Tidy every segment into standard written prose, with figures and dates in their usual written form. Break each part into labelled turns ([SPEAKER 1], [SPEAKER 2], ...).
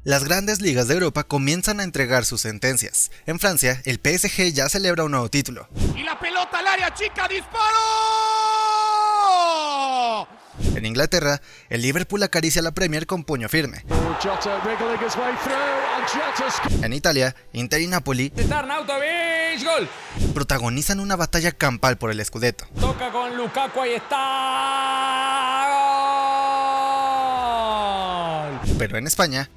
[SPEAKER 1] Las grandes ligas de Europa comienzan a entregar sus sentencias. En Francia, el PSG ya celebra un nuevo título.
[SPEAKER 2] ¡Y la pelota al área chica! ¡Disparo!
[SPEAKER 1] En Inglaterra, el Liverpool acaricia la Premier con puño firme. En Italia, Inter y Napoli protagonizan una batalla campal por el Scudetto.
[SPEAKER 3] Toca con Lukaku, ahí está. ¡Gol!
[SPEAKER 1] Pero en España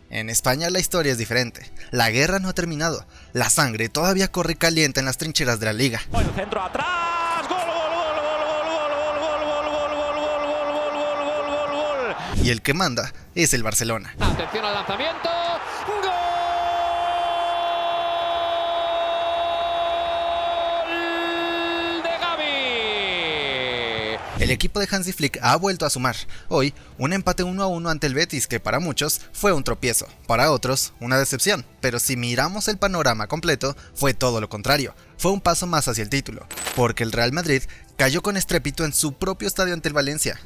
[SPEAKER 1] la historia es diferente. La guerra no ha terminado. La sangre todavía corre caliente en las trincheras de la liga.
[SPEAKER 3] El centro atrás. Gol, gol, gol, gol, gol, gol, gol, gol, gol, gol.
[SPEAKER 1] Y el que manda es el Barcelona.
[SPEAKER 3] Atención al lanzamiento. ¡Gol de Gavi!
[SPEAKER 1] El equipo de Hansi Flick ha vuelto a sumar. Hoy, un empate 1-1 ante el Betis que para muchos fue un tropiezo, para otros una decepción, pero si miramos el panorama completo, fue todo lo contrario. Fue un paso más hacia el título, porque el Real Madrid cayó con estrépito en su propio estadio ante el Valencia.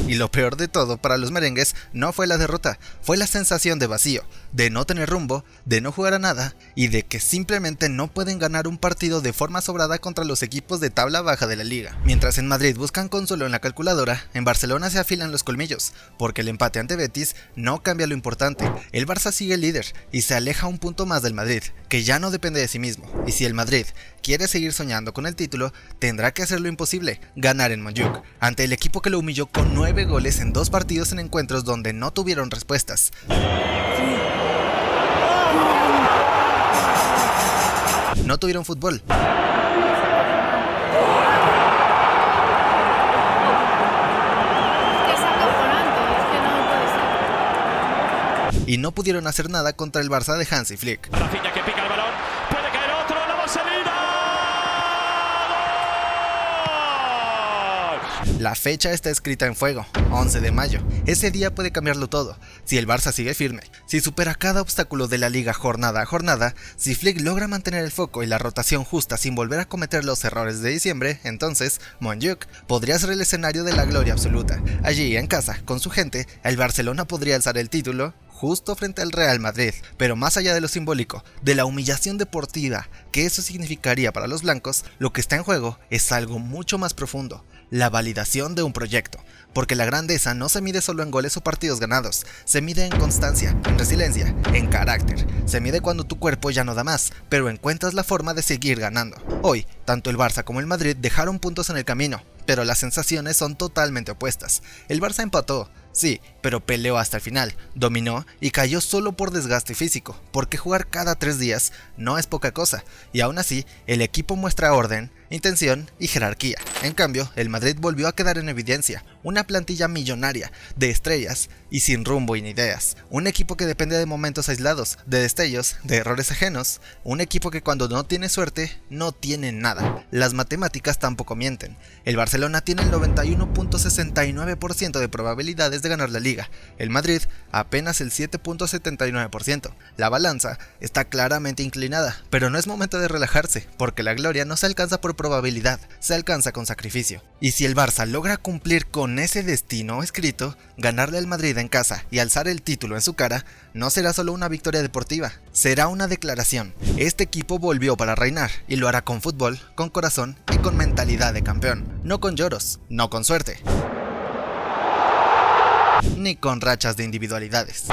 [SPEAKER 1] Y lo peor de todo para los merengues no fue la derrota, fue la sensación de vacío, de no tener rumbo, de no jugar a nada y de que simplemente no pueden ganar un partido de forma sobrada contra los equipos de tabla baja de la liga. Mientras en Madrid buscan consuelo en la calculadora, en Barcelona se afilan los colmillos, porque el empate ante Betis no cambia lo importante. El Barça sigue líder y se aleja un punto más del Madrid, que ya no depende de sí mismo. Y si el Madrid quiere seguir soñando con el título, tendrá que hacer lo imposible, ganar en Montjuic, ante el equipo que lo humilló con 9 goles en 2 partidos en encuentros donde no tuvieron respuestas. No tuvieron fútbol. Y no pudieron hacer nada contra el Barça de Hansi Flick.
[SPEAKER 3] Rafinha que pica el balón, puede caer otro, la vaselina. ¡Gol!
[SPEAKER 1] La fecha está escrita en fuego, 11 de mayo. Ese día puede cambiarlo todo. Si el Barça sigue firme, si supera cada obstáculo de la liga jornada a jornada, si Flick logra mantener el foco y la rotación justa sin volver a cometer los errores de diciembre, entonces Montjuic podría ser el escenario de la gloria absoluta. Allí, en casa, con su gente, el Barcelona podría alzar el título justo frente al Real Madrid, pero más allá de lo simbólico, de la humillación deportiva que eso significaría para los blancos, lo que está en juego es algo mucho más profundo, la validación de un proyecto, porque la grandeza no se mide solo en goles o partidos ganados, se mide en constancia, en resiliencia, en carácter, se mide cuando tu cuerpo ya no da más, pero encuentras la forma de seguir ganando. Hoy, tanto el Barça como el Madrid dejaron puntos en el camino, pero las sensaciones son totalmente opuestas. El Barça empató, sí, pero peleó hasta el final, dominó y cayó solo por desgaste físico, porque jugar cada 3 días no es poca cosa, y aún así, el equipo muestra orden, intención y jerarquía. En cambio, el Madrid volvió a quedar en evidencia, una plantilla millonaria, de estrellas y sin rumbo ni ideas, un equipo que depende de momentos aislados, de destellos, de errores ajenos, un equipo que cuando no tiene suerte, no tiene nada. Las matemáticas tampoco mienten, el Barcelona tiene el 91.69% de probabilidades de ganar la liga, el Madrid apenas el 7.79%. La balanza está claramente inclinada, pero no es momento de relajarse, porque la gloria no se alcanza por probabilidad, se alcanza con sacrificio. Y si el Barça logra cumplir con ese destino escrito, ganarle al Madrid en casa y alzar el título en su cara, no será solo una victoria deportiva, será una declaración. Este equipo volvió para reinar y lo hará con fútbol, con corazón y con mentalidad de campeón, no con lloros, no con suerte, ni con rachas de individualidades.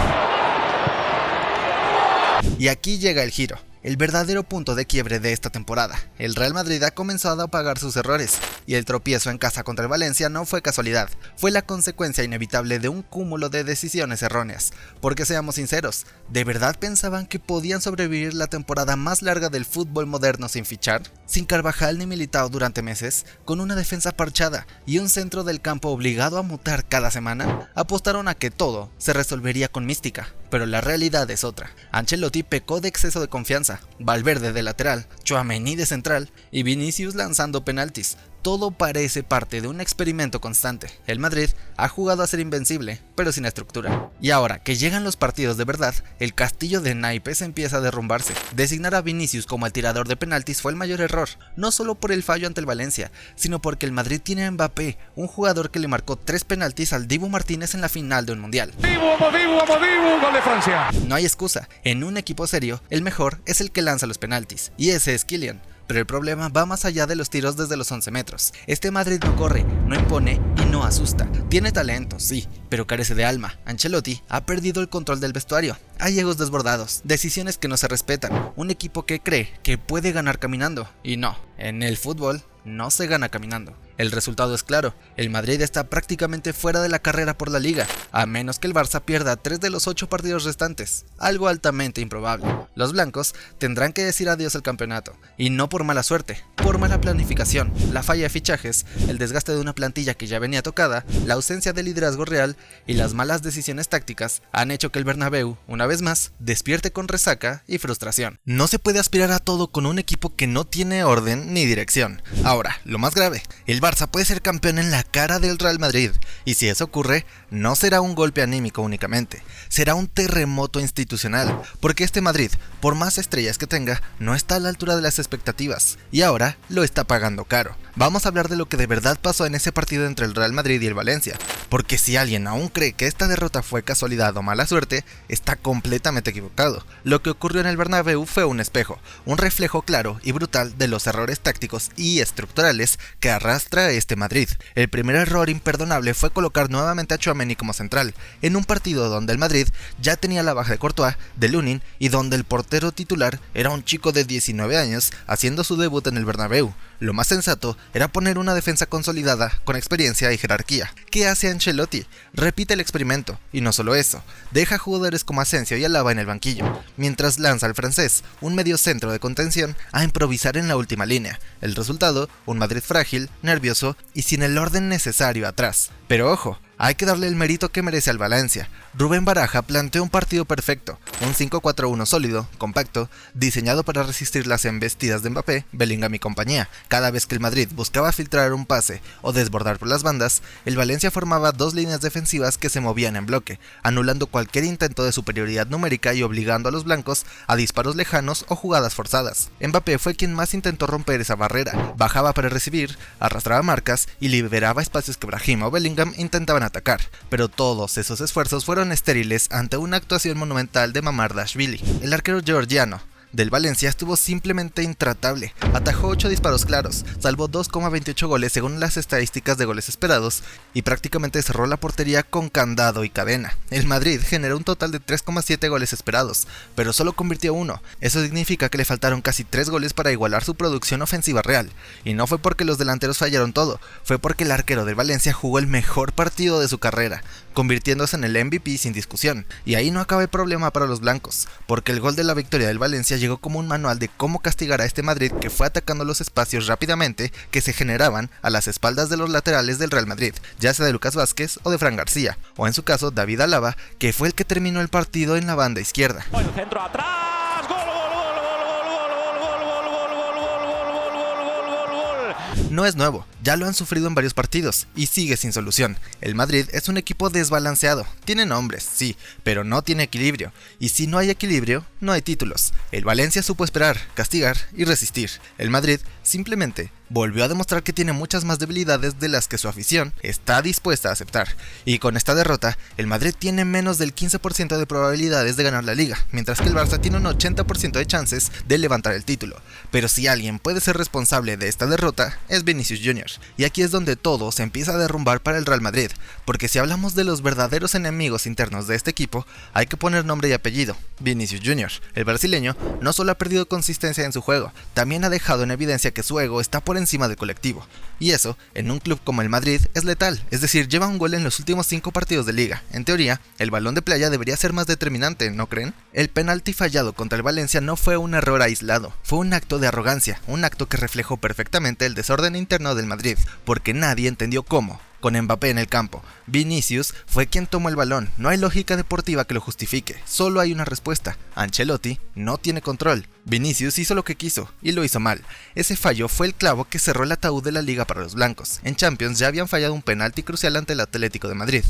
[SPEAKER 1] Y aquí llega el giro, el verdadero punto de quiebre de esta temporada. El Real Madrid ha comenzado a pagar sus errores, y el tropiezo en casa contra el Valencia no fue casualidad, fue la consecuencia inevitable de un cúmulo de decisiones erróneas. Porque seamos sinceros, ¿de verdad pensaban que podían sobrevivir la temporada más larga del fútbol moderno sin fichar? Sin Carvajal ni Militao durante meses, con una defensa parchada y un centro del campo obligado a mutar cada semana, apostaron a que todo se resolvería con mística, pero la realidad es otra. Ancelotti pecó de exceso de confianza, Valverde de lateral, Tchouaméni de central y Vinicius lanzando penaltis. todo parece parte de un experimento constante. El Madrid ha jugado a ser invencible, pero sin estructura. Y ahora que llegan los partidos de verdad, el castillo de naipes empieza a derrumbarse. Designar a Vinicius como el tirador de penaltis fue el mayor error, no solo por el fallo ante el Valencia, sino porque el Madrid tiene a Mbappé, un jugador que le marcó 3 penaltis al Dibu Martínez en la final de un mundial.
[SPEAKER 2] Dibu, gol de Francia.
[SPEAKER 1] No hay excusa, en un equipo serio, el mejor es el que lanza los penaltis, y ese es Kylian. Pero el problema va más allá de los tiros desde los 11 metros. Este Madrid no corre, no impone y no asusta. Tiene talento, sí, pero carece de alma. Ancelotti ha perdido el control del vestuario. Hay egos desbordados, decisiones que no se respetan. Un equipo que cree que puede ganar caminando. Y no, en el fútbol no se gana caminando. El resultado es claro, el Madrid está prácticamente fuera de la carrera por la Liga, a menos que el Barça pierda 3 de los 8 partidos restantes, algo altamente improbable. Los blancos tendrán que decir adiós al campeonato, y no por mala suerte, por mala planificación, la falla de fichajes, el desgaste de una plantilla que ya venía tocada, la ausencia de liderazgo real y las malas decisiones tácticas han hecho que el Bernabéu, una vez más, despierte con resaca y frustración. No se puede aspirar a todo con un equipo que no tiene orden ni dirección. Ahora, lo más grave, el Barça puede ser campeón en la cara del Real Madrid, y si eso ocurre, no será un golpe anímico únicamente, será un terremoto institucional, porque este Madrid, por más estrellas que tenga, no está a la altura de las expectativas, y ahora lo está pagando caro. Vamos a hablar de lo que de verdad pasó en ese partido entre el Real Madrid y el Valencia, porque si alguien aún cree que esta derrota fue casualidad o mala suerte, está completamente equivocado. Lo que ocurrió en el Bernabéu fue un espejo, un reflejo claro y brutal de los errores tácticos y estructurales que arrastra este Madrid. El primer error imperdonable fue colocar nuevamente a Tchouaméni como central, en un partido donde el Madrid ya tenía la baja de Courtois, de Lunin y donde el portero titular era un chico de 19 años haciendo su debut en el Bernabéu. Lo más sensato era poner una defensa consolidada, con experiencia y jerarquía. ¿Qué hace Ancelotti? Repite el experimento, y no solo eso, deja jugadores como Asensio y Alaba en el banquillo, mientras lanza al francés, un mediocentro de contención, a improvisar en la última línea. El resultado, un Madrid frágil, nervioso y sin el orden necesario atrás. Pero ojo, hay que darle el mérito que merece al Valencia. Rubén Baraja planteó un partido perfecto, un 5-4-1 sólido, compacto, diseñado para resistir las embestidas de Mbappé, Bellingham y compañía. Cada vez que el Madrid buscaba filtrar un pase o desbordar por las bandas, el Valencia formaba 2 líneas defensivas que se movían en bloque, anulando cualquier intento de superioridad numérica y obligando a los blancos a disparos lejanos o jugadas forzadas. Mbappé fue quien más intentó romper esa barrera, bajaba para recibir, arrastraba marcas y liberaba espacios que Brahim o Bellingham intentaban atacar, pero todos esos esfuerzos fueron estériles ante una actuación monumental de Mamardashvili. El arquero georgiano del Valencia estuvo simplemente intratable, atajó 8 disparos claros, salvó 2,28 goles según las estadísticas de goles esperados y prácticamente cerró la portería con candado y cadena. El Madrid generó un total de 3,7 goles esperados, pero solo convirtió 1, eso significa que le faltaron casi 3 goles para igualar su producción ofensiva real, y no fue porque los delanteros fallaron todo, fue porque el arquero del Valencia jugó el mejor partido de su carrera, convirtiéndose en el MVP sin discusión, y ahí no acaba el problema para los blancos, porque el gol de la victoria del Valencia llegó como un manual de cómo castigar a este Madrid que fue atacando los espacios rápidamente que se generaban a las espaldas de los laterales del Real Madrid, ya sea de Lucas Vázquez o de Fran García, o en su caso David Alaba, que fue el que terminó el partido en la banda izquierda.
[SPEAKER 3] El centro atrás, gol, gol, gol, gol, gol, gol, gol, gol, gol, gol, gol, gol, gol.
[SPEAKER 1] No es nuevo, ya lo han sufrido en varios partidos y sigue sin solución. El Madrid es un equipo desbalanceado, tiene nombres, sí, pero no tiene equilibrio, y si no hay equilibrio, no hay títulos. El Valencia supo esperar, castigar y resistir. El Madrid simplemente volvió a demostrar que tiene muchas más debilidades de las que su afición está dispuesta a aceptar, y con esta derrota, el Madrid tiene menos del 15% de probabilidades de ganar la Liga, mientras que el Barça tiene un 80% de chances de levantar el título. Pero si alguien puede ser responsable de esta derrota, es Vinicius Jr. Y aquí es donde todo se empieza a derrumbar para el Real Madrid, porque si hablamos de los verdaderos enemigos internos de este equipo, hay que poner nombre y apellido: Vinicius Jr. El brasileño no solo ha perdido consistencia en su juego, también ha dejado en evidencia que su ego está por encima del colectivo, y eso, en un club como el Madrid, es letal, es decir, lleva un gol en los últimos 5 partidos de liga. En teoría, el balón de playa debería ser más determinante, ¿no creen? El penalti fallado contra el Valencia no fue un error aislado, fue un acto de arrogancia, un acto que reflejó perfectamente el desorden interno del Madrid, porque nadie entendió cómo, con Mbappé en el campo. Vinicius fue quien tomó el balón, no hay lógica deportiva que lo justifique, solo hay una respuesta: Ancelotti no tiene control. Vinicius hizo lo que quiso, y lo hizo mal. Ese fallo fue el clavo que cerró el ataúd de la liga para los blancos. En Champions ya habían fallado un penalti crucial ante el Atlético de Madrid.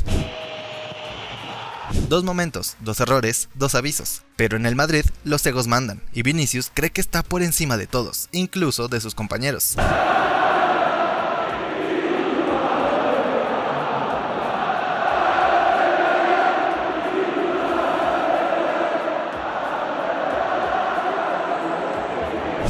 [SPEAKER 1] 2 momentos, 2 errores, 2 avisos. Pero en el Madrid los egos mandan, y Vinicius cree que está por encima de todos, incluso de sus compañeros.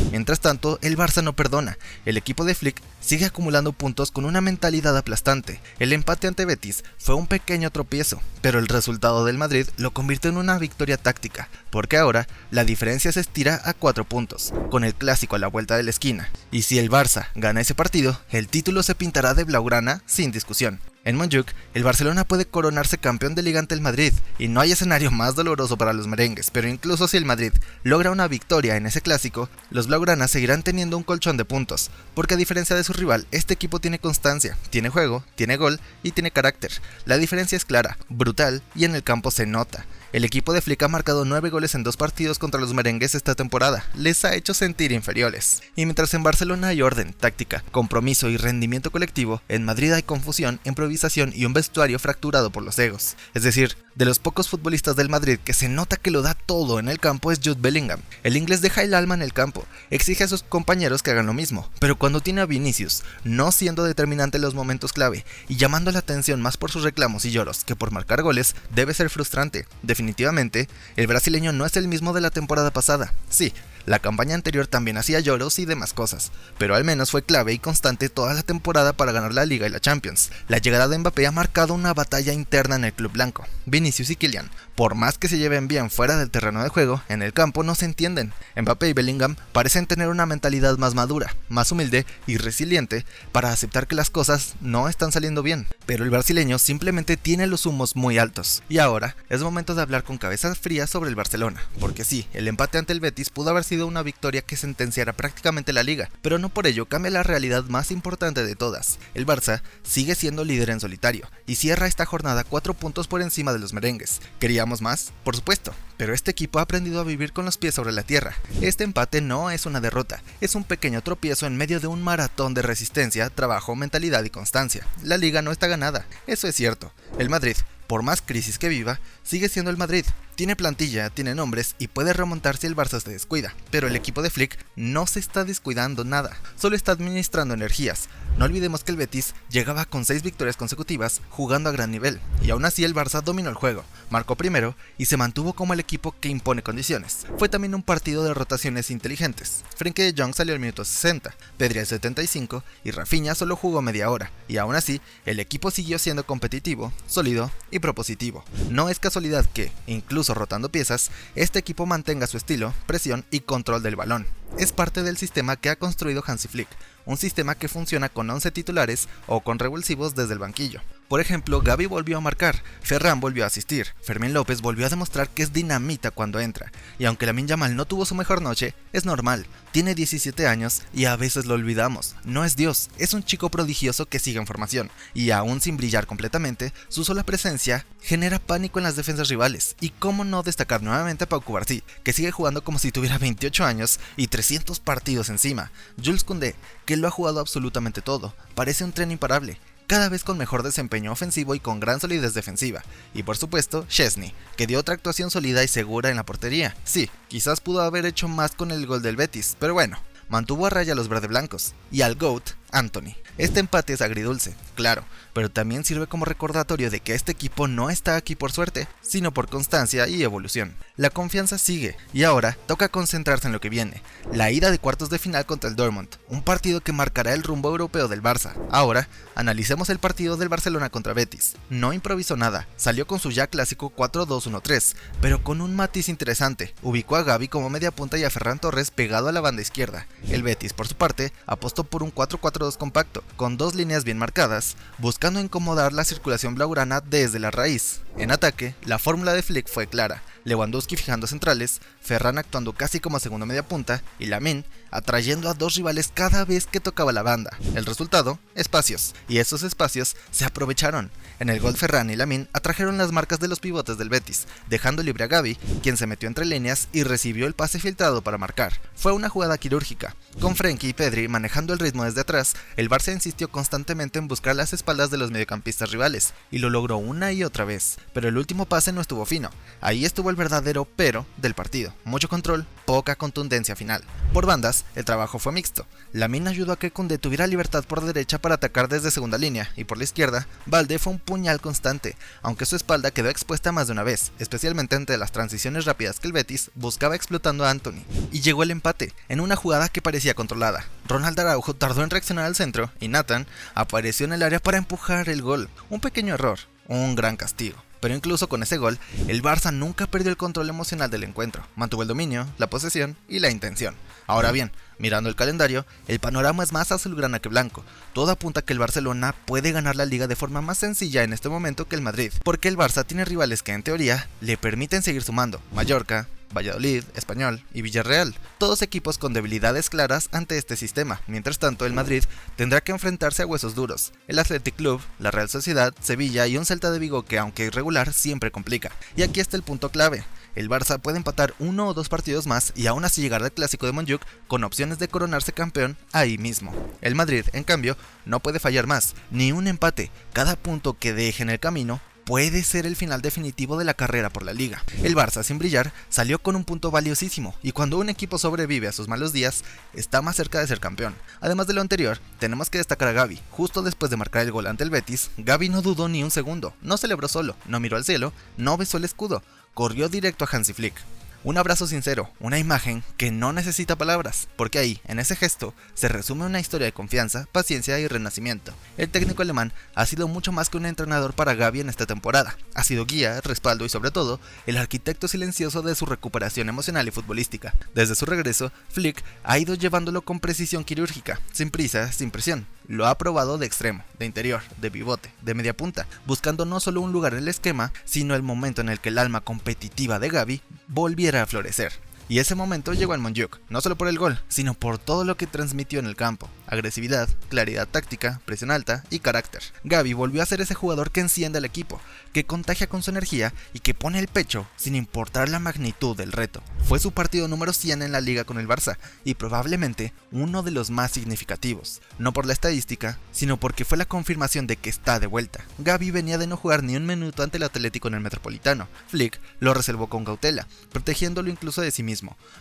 [SPEAKER 1] Mientras tanto, el Barça no perdona. El equipo de Flick sigue acumulando puntos con una mentalidad aplastante. El empate ante Betis fue un pequeño tropiezo, pero el resultado del Madrid lo convirtió en una victoria táctica, porque ahora la diferencia se estira a 4 puntos, con el clásico a la vuelta de la esquina. Y si el Barça gana ese partido, el título se pintará de blaugrana sin discusión. En Montjuic, el Barcelona puede coronarse campeón de liga ante el Madrid, y no hay escenario más doloroso para los merengues, pero incluso si el Madrid logra una victoria en ese clásico, los blaugranas seguirán teniendo un colchón de puntos, porque a diferencia de su rival, este equipo tiene constancia, tiene juego, tiene gol y tiene carácter. La diferencia es clara, brutal y en el campo se nota. El equipo de Flick ha marcado 9 goles en 2 partidos contra los merengues esta temporada, les ha hecho sentir inferiores. Y mientras en Barcelona hay orden, táctica, compromiso y rendimiento colectivo, en Madrid hay confusión, improvisación y un vestuario fracturado por los egos. Es decir, de los pocos futbolistas del Madrid que se nota que lo da todo en el campo es Jude Bellingham. El inglés deja el alma en el campo, exige a sus compañeros que hagan lo mismo, pero cuando tiene a Vinicius, no siendo determinante en los momentos clave y llamando la atención más por sus reclamos y lloros que por marcar goles, debe ser frustrante. Definitivamente, el brasileño no es el mismo de la temporada pasada. Sí, la campaña anterior también hacía lloros y demás cosas, pero al menos fue clave y constante toda la temporada para ganar la Liga y la Champions. La llegada de Mbappé ha marcado una batalla interna en el club blanco. Vinicius y Kylian, por más que se lleven bien fuera del terreno de juego, en el campo no se entienden. Mbappé y Bellingham parecen tener una mentalidad más madura, más humilde y resiliente para aceptar que las cosas no están saliendo bien, pero el brasileño simplemente tiene los humos muy altos. Y ahora es momento de hablar con cabeza fría sobre el Barcelona, porque sí, el empate ante el Betis pudo haber sido una victoria que sentenciara prácticamente la liga, pero no por ello cambia la realidad más importante de todas. El Barça sigue siendo líder en solitario y cierra esta jornada 4 puntos por encima de los merengues. ¿Queríamos más? Por supuesto, pero este equipo ha aprendido a vivir con los pies sobre la tierra. Este empate no es una derrota, es un pequeño tropiezo en medio de un maratón de resistencia, trabajo, mentalidad y constancia. La liga no está ganada, eso es cierto. El Madrid, por más crisis que viva, sigue siendo el Madrid. Tiene plantilla, tiene nombres y puede remontar si el Barça se descuida, pero el equipo de Flick no se está descuidando nada, solo está administrando energías. No olvidemos que el Betis llegaba con 6 victorias consecutivas jugando a gran nivel, y aún así el Barça dominó el juego, marcó primero y se mantuvo como el equipo que impone condiciones. Fue también un partido de rotaciones inteligentes. Frenkie de Jong salió al minuto 60, Pedri al 75 y Rafinha solo jugó media hora, y aún así el equipo siguió siendo competitivo, sólido y propositivo. No es casualidad que, incluso rotando piezas, este equipo mantenga su estilo, presión y control del balón. Es parte del sistema que ha construido Hansi Flick, un sistema que funciona con 11 titulares o con revulsivos desde el banquillo. Por ejemplo, Gavi volvió a marcar, Ferran volvió a asistir, Fermín López volvió a demostrar que es dinamita cuando entra, y aunque Lamine Yamal no tuvo su mejor noche, es normal, tiene 17 años y a veces lo olvidamos, no es Dios, es un chico prodigioso que sigue en formación, y aún sin brillar completamente, su sola presencia genera pánico en las defensas rivales, y cómo no destacar nuevamente a Pau Cubarsí, que sigue jugando como si tuviera 28 años y 300 partidos encima, Jules Koundé, que lo ha jugado absolutamente todo, parece un tren imparable, cada vez con mejor desempeño ofensivo y con gran solidez defensiva. Y por supuesto, Szczesny, que dio otra actuación sólida y segura en la portería. Sí, quizás pudo haber hecho más con el gol del Betis, pero bueno, mantuvo a raya a los verdeblancos. Y al GOAT, Antony. Este empate es agridulce, claro, pero también sirve como recordatorio de que este equipo no está aquí por suerte, sino por constancia y evolución. La confianza sigue, y ahora toca concentrarse en lo que viene, la ida de cuartos de final contra el Dortmund, un partido que marcará el rumbo europeo del Barça. Ahora, analicemos el partido del Barcelona contra Betis. No improvisó nada, salió con su ya clásico 4-2-1-3, pero con un matiz interesante, ubicó a Gavi como media punta y a Ferran Torres pegado a la banda izquierda. El Betis, por su parte, apostó por un 4-4-2 compacto, con 2 líneas bien marcadas, buscando incomodar la circulación blaugrana desde la raíz. En ataque, la fórmula de Flick fue clara. Lewandowski fijando centrales, Ferran actuando casi como segundo mediapunta y Lamine atrayendo a dos rivales cada vez que tocaba la banda. El resultado, espacios, y esos espacios se aprovecharon. En el gol Ferran y Lamine atrajeron las marcas de los pivotes del Betis, dejando libre a Gavi, quien se metió entre líneas y recibió el pase filtrado para marcar. Fue una jugada quirúrgica. Con Frenkie y Pedri manejando el ritmo desde atrás, el Barça insistió constantemente en buscar las espaldas de los mediocampistas rivales, y lo logró una y otra vez. Pero el último pase no estuvo fino. Ahí estuvo el verdadero pero del partido. Mucho control, poca contundencia final. Por bandas, el trabajo fue mixto. Lamine ayudó a que Koundé tuviera libertad por derecha para atacar desde segunda línea, y por la izquierda, Balde fue un puñal constante, aunque su espalda quedó expuesta más de una vez, especialmente entre las transiciones rápidas que el Betis buscaba explotando a Antony. Y llegó el empate, en una jugada que parecía controlada. Ronald Araujo tardó en reaccionar al centro, y Nathan apareció en el área para empujar el gol. Un pequeño error, un gran castigo. Pero incluso con ese gol, el Barça nunca perdió el control emocional del encuentro, mantuvo el dominio, la posesión y la intención. Ahora bien, mirando el calendario, el panorama es más azulgrana que blanco. Todo apunta a que el Barcelona puede ganar la liga de forma más sencilla en este momento que el Madrid, porque el Barça tiene rivales que en teoría le permiten seguir sumando: Mallorca, Valladolid, Español y Villarreal, todos equipos con debilidades claras ante este sistema. Mientras tanto, el Madrid tendrá que enfrentarse a huesos duros: el Athletic Club, la Real Sociedad, Sevilla y un Celta de Vigo que, aunque irregular, siempre complica. Y aquí está el punto clave: el Barça puede empatar uno o dos partidos más y aún así llegar al clásico de Montjuic con opciones de coronarse campeón ahí mismo. El Madrid, en cambio, no puede fallar más, ni un empate. Cada punto que deje en el camino puede ser el final definitivo de la carrera por la liga. El Barça, sin brillar, salió con un punto valiosísimo, y cuando un equipo sobrevive a sus malos días, está más cerca de ser campeón. Además de lo anterior, tenemos que destacar a Gavi. Justo después de marcar el gol ante el Betis, Gavi no dudó ni un segundo, no celebró solo, no miró al cielo, no besó el escudo, corrió directo a Hansi Flick. Un abrazo sincero, una imagen que no necesita palabras, porque ahí, en ese gesto, se resume una historia de confianza, paciencia y renacimiento. El técnico alemán ha sido mucho más que un entrenador para Gavi en esta temporada. Ha sido guía, respaldo y sobre todo, el arquitecto silencioso de su recuperación emocional y futbolística. Desde su regreso, Flick ha ido llevándolo con precisión quirúrgica, sin prisa, sin presión. Lo ha probado de extremo, de interior, de pivote, de media punta, buscando no solo un lugar en el esquema, sino el momento en el que el alma competitiva de Gavi volviera a florecer. Y ese momento llegó al Montjuic, no solo por el gol, sino por todo lo que transmitió en el campo: agresividad, claridad táctica, presión alta y carácter. Gavi volvió a ser ese jugador que enciende al equipo, que contagia con su energía y que pone el pecho sin importar la magnitud del reto. Fue su partido número 100 en la liga con el Barça, y probablemente uno de los más significativos, no por la estadística, sino porque fue la confirmación de que está de vuelta. Gavi venía de no jugar ni un minuto ante el Atlético en el Metropolitano. Flick lo reservó con cautela, protegiéndolo incluso de sí mismo,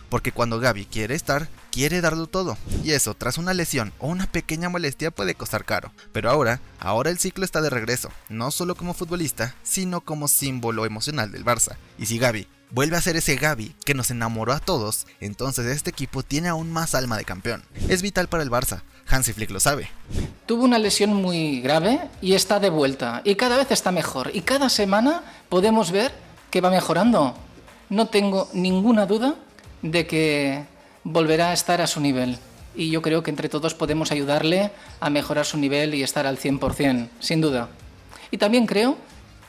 [SPEAKER 1] porque cuando Gavi quiere estar, quiere darlo todo, y eso tras una lesión o una pequeña molestia puede costar caro. Pero ahora el ciclo está de regreso, no solo como futbolista, sino como símbolo emocional del Barça. Y si Gavi vuelve a ser ese Gavi que nos enamoró a todos, entonces este equipo tiene aún más alma de campeón. Es vital para el Barça, Hansi Flick lo sabe.
[SPEAKER 4] Tuvo una lesión muy grave y está de vuelta, y cada vez está mejor, y cada semana podemos ver que va mejorando. No tengo ninguna duda de que volverá a estar a su nivel, y yo creo que entre todos podemos ayudarle a mejorar su nivel y estar al 100%, sin duda. Y también creo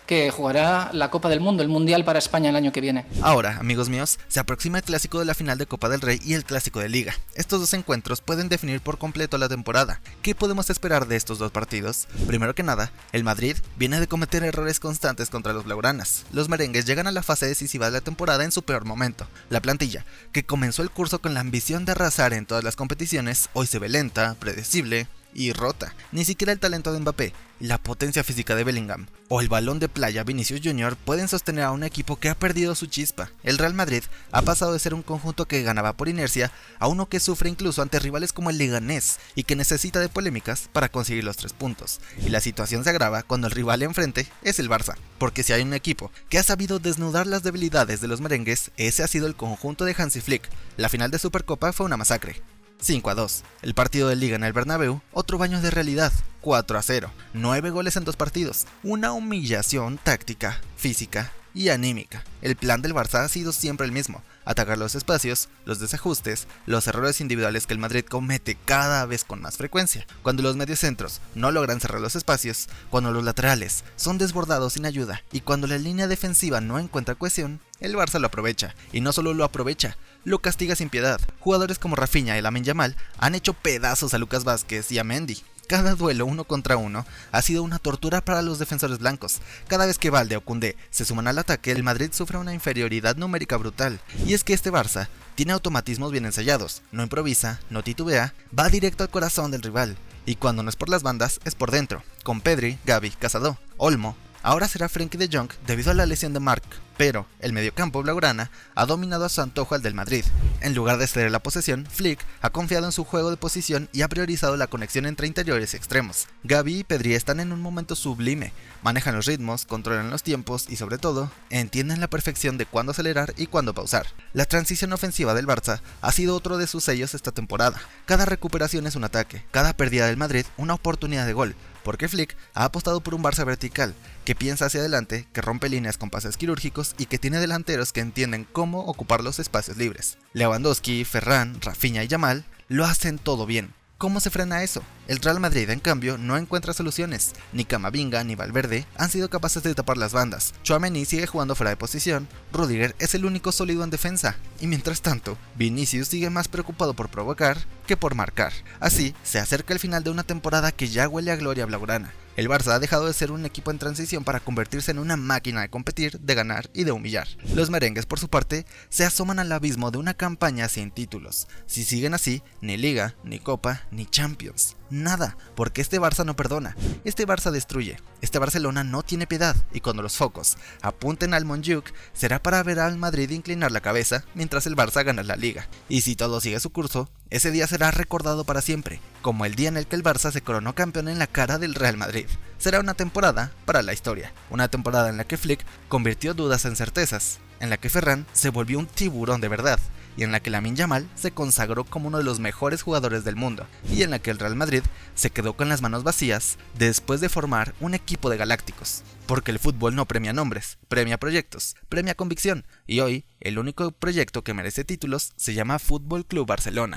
[SPEAKER 4] que jugará la Copa del Mundo, el Mundial para España el año que viene.
[SPEAKER 1] Ahora, amigos míos, se aproxima el clásico de la final de Copa del Rey y el clásico de Liga. Estos dos encuentros pueden definir por completo la temporada. ¿Qué podemos esperar de estos dos partidos? Primero que nada, el Madrid viene de cometer errores constantes contra los blaugranas. Los merengues llegan a la fase decisiva de la temporada en su peor momento. La plantilla, que comenzó el curso con la ambición de arrasar en todas las competiciones, hoy se ve lenta, predecible y rota. Ni siquiera el talento de Mbappé, la potencia física de Bellingham o el balón de playa Vinicius Jr. pueden sostener a un equipo que ha perdido su chispa. El Real Madrid ha pasado de ser un conjunto que ganaba por inercia a uno que sufre incluso ante rivales como el Leganés y que necesita de polémicas para conseguir los 3 puntos. Y la situación se agrava cuando el rival enfrente es el Barça, porque si hay un equipo que ha sabido desnudar las debilidades de los merengues, ese ha sido el conjunto de Hansi Flick. La final de Supercopa fue una masacre. 5-2. El partido de Liga en el Bernabéu, otro baño de realidad. 4-0. 9 goles en 2 partidos. Una humillación táctica, física y anímica. El plan del Barça ha sido siempre el mismo: atacar los espacios, los desajustes, los errores individuales que el Madrid comete cada vez con más frecuencia. Cuando los mediocentros no logran cerrar los espacios, cuando los laterales son desbordados sin ayuda y cuando la línea defensiva no encuentra cohesión, el Barça lo aprovecha, y no solo lo aprovecha, lo castiga sin piedad. Jugadores como Rafinha y Lamine Yamal han hecho pedazos a Lucas Vázquez y a Mendy. Cada duelo 1 contra 1 ha sido una tortura para los defensores blancos. Cada vez que Valde o Koundé se suman al ataque, el Madrid sufre una inferioridad numérica brutal. Y es que este Barça tiene automatismos bien ensayados, no improvisa, no titubea, va directo al corazón del rival. Y cuando no es por las bandas, es por dentro, con Pedri, Gavi, Casado, Olmo. Ahora será Frenkie de Jong debido a la lesión de Marc, pero el mediocampo blaugrana ha dominado a su antojo al del Madrid. En lugar de ceder la posesión, Flick ha confiado en su juego de posición y ha priorizado la conexión entre interiores y extremos. Gavi y Pedri están en un momento sublime, manejan los ritmos, controlan los tiempos y sobre todo, entienden la perfección de cuándo acelerar y cuándo pausar. La transición ofensiva del Barça ha sido otro de sus sellos esta temporada. Cada recuperación es un ataque, cada pérdida del Madrid una oportunidad de gol, porque Flick ha apostado por un Barça vertical, que piensa hacia adelante, que rompe líneas con pases quirúrgicos y que tiene delanteros que entienden cómo ocupar los espacios libres. Lewandowski, Ferran, Rafinha y Yamal lo hacen todo bien. ¿Cómo se frena eso? El Real Madrid, en cambio, no encuentra soluciones. Ni Camavinga ni Valverde han sido capaces de tapar las bandas. Tchouaméni sigue jugando fuera de posición, Rudiger es el único sólido en defensa, y mientras tanto, Vinicius sigue más preocupado por provocar que por marcar. Así, se acerca el final de una temporada que ya huele a gloria blaugrana. El Barça ha dejado de ser un equipo en transición para convertirse en una máquina de competir, de ganar y de humillar. Los merengues, por su parte, se asoman al abismo de una campaña sin títulos. Si siguen así, ni Liga, ni Copa, ni Champions. Nada, porque este Barça no perdona, este Barça destruye, este Barcelona no tiene piedad, y cuando los focos apunten al Montjuic, será para ver al Madrid inclinar la cabeza mientras el Barça gana la Liga. Y si todo sigue su curso, ese día será recordado para siempre, como el día en el que el Barça se coronó campeón en la cara del Real Madrid. Será una temporada para la historia, una temporada en la que Flick convirtió dudas en certezas, en la que Ferran se volvió un tiburón de verdad, y en la que Lamine Yamal se consagró como uno de los mejores jugadores del mundo, y en la que el Real Madrid se quedó con las manos vacías después de formar un equipo de galácticos. Porque el fútbol no premia nombres, premia proyectos, premia convicción, y hoy el único proyecto que merece títulos se llama Fútbol Club Barcelona.